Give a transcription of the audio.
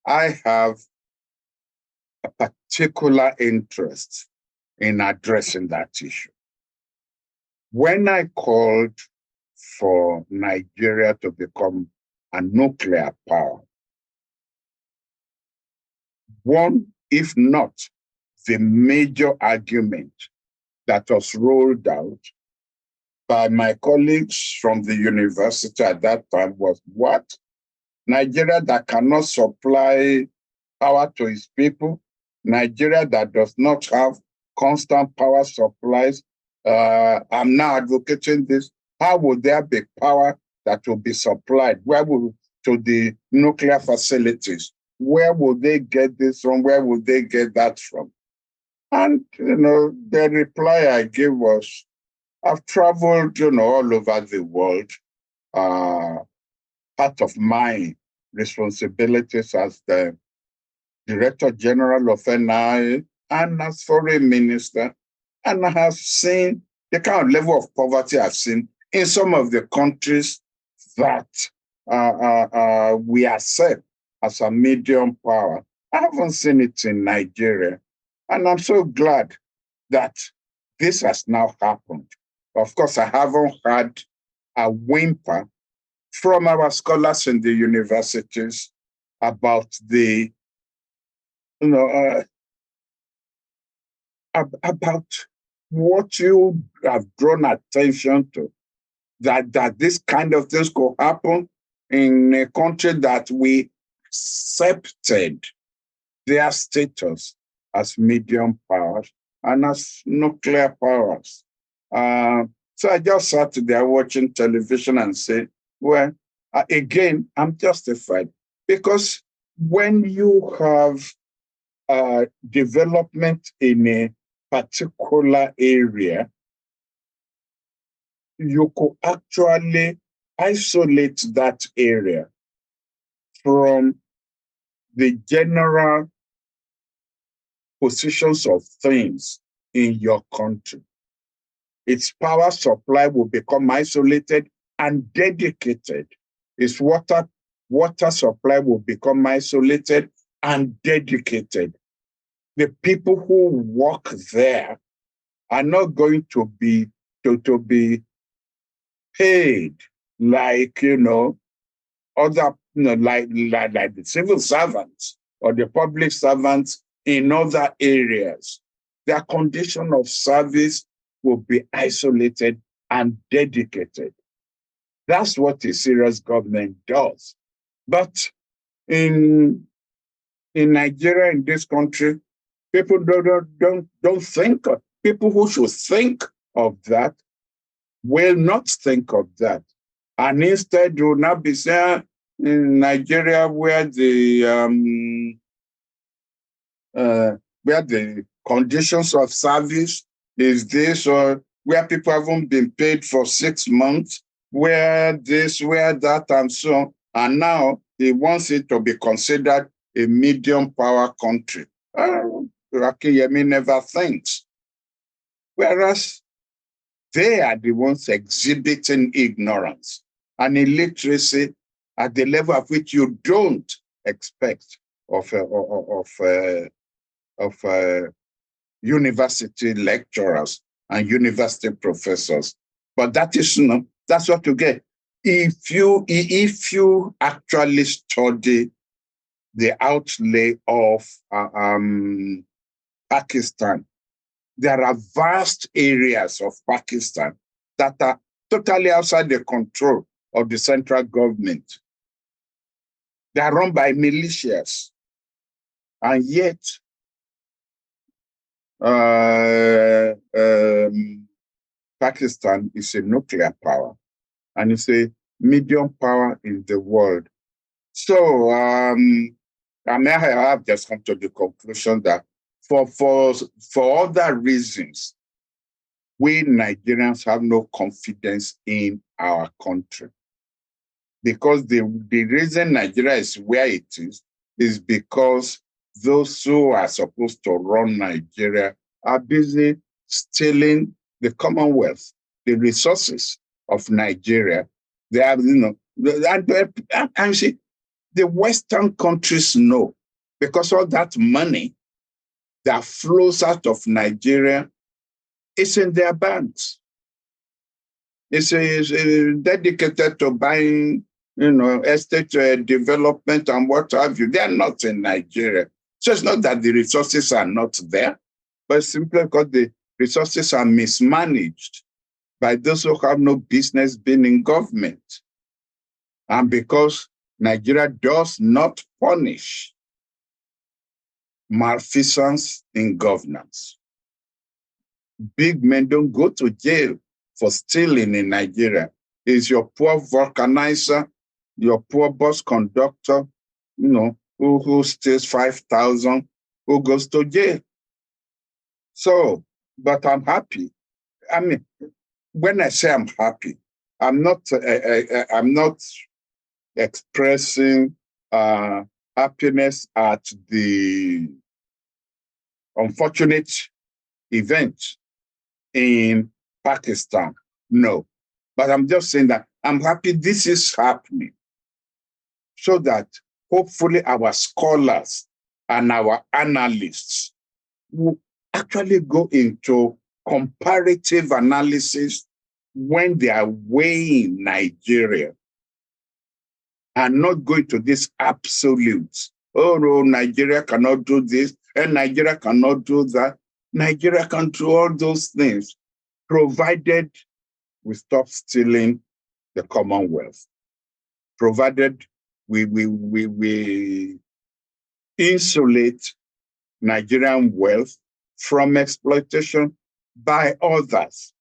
I have a particular interest in addressing that issue. When I called for Nigeria to become a nuclear power, one, if not the major argument that was rolled out by my colleagues from the university at that time was, what? Nigeria that cannot supply power to its people, Nigeria that does not have constant power supplies. I'm now advocating this. How would there be power that will be supplied? To the nuclear facilities? Where would they get this from? Where would they get that from? And, the reply I gave was, I've traveled, all over the world. Part of my responsibilities as the Director General of NI and as Foreign Minister, and I have seen the kind of level of poverty I've seen in some of the countries that we accept as a medium power. I haven't seen it in Nigeria, and I'm so glad that this has now happened. Of course, I haven't had a whimper from our scholars in the universities about the, about what you have drawn attention to, that this kind of things could happen in a country that we accepted their status as medium powers and as nuclear powers. So I just sat there watching television and said, well, again, I'm justified, because when you have development in a particular area, you could actually isolate that area from the general positions of things in your country. Its power supply will become isolated and dedicated. Its water supply will become isolated and dedicated. The people who work there are not going to be paid like other like the civil servants or the public servants in other areas. Their condition of service will be isolated and dedicated. That's what a serious government does. But in Nigeria, in this country, people don't think. People who should think of that will not think of that, and instead will not be saying in Nigeria where the conditions of service is this, or where people haven't been paid for 6 months, where this, where that, and so on. And now he wants it to be considered a medium power country. Akinyemi never thinks. Whereas they are the ones exhibiting ignorance and illiteracy at the level of which you don't expect of university lecturers and university professors. But that is that's what you get. If you actually study the outlay of Pakistan, there are vast areas of Pakistan that are totally outside the control of the central government. They are run by militias. And yet, Pakistan is a nuclear power, and it's a medium power in the world. So, I have just come to the conclusion that for other reasons, we Nigerians have no confidence in our country. Because the reason Nigeria is where it is because those who are supposed to run Nigeria are busy stealing the Commonwealth, the resources of Nigeria. They have, and see, the Western countries know because all that money that flows out of Nigeria is in their banks. It's dedicated to buying, estate development and what have you. They are not in Nigeria. So it's not that the resources are not there, but simply because the resources are mismanaged by those who have no business being in government. And because Nigeria does not punish malfeasance in governance. Big men don't go to jail for stealing in Nigeria. It's your poor vulcanizer, your poor bus conductor, who steals 5,000, who goes to jail. So, but I'm happy. I mean, when I say I'm happy, I'm not expressing happiness at the unfortunate event in Pakistan. No, but I'm just saying that I'm happy this is happening so that hopefully our scholars and our analysts will actually go into comparative analysis when they are weighing Nigeria and not go into this absolutes. Oh, no, Nigeria cannot do this, and Nigeria cannot do that. Nigeria can do all those things, provided we stop stealing the Commonwealth, provided we insulate Nigerian wealth from exploitation by others.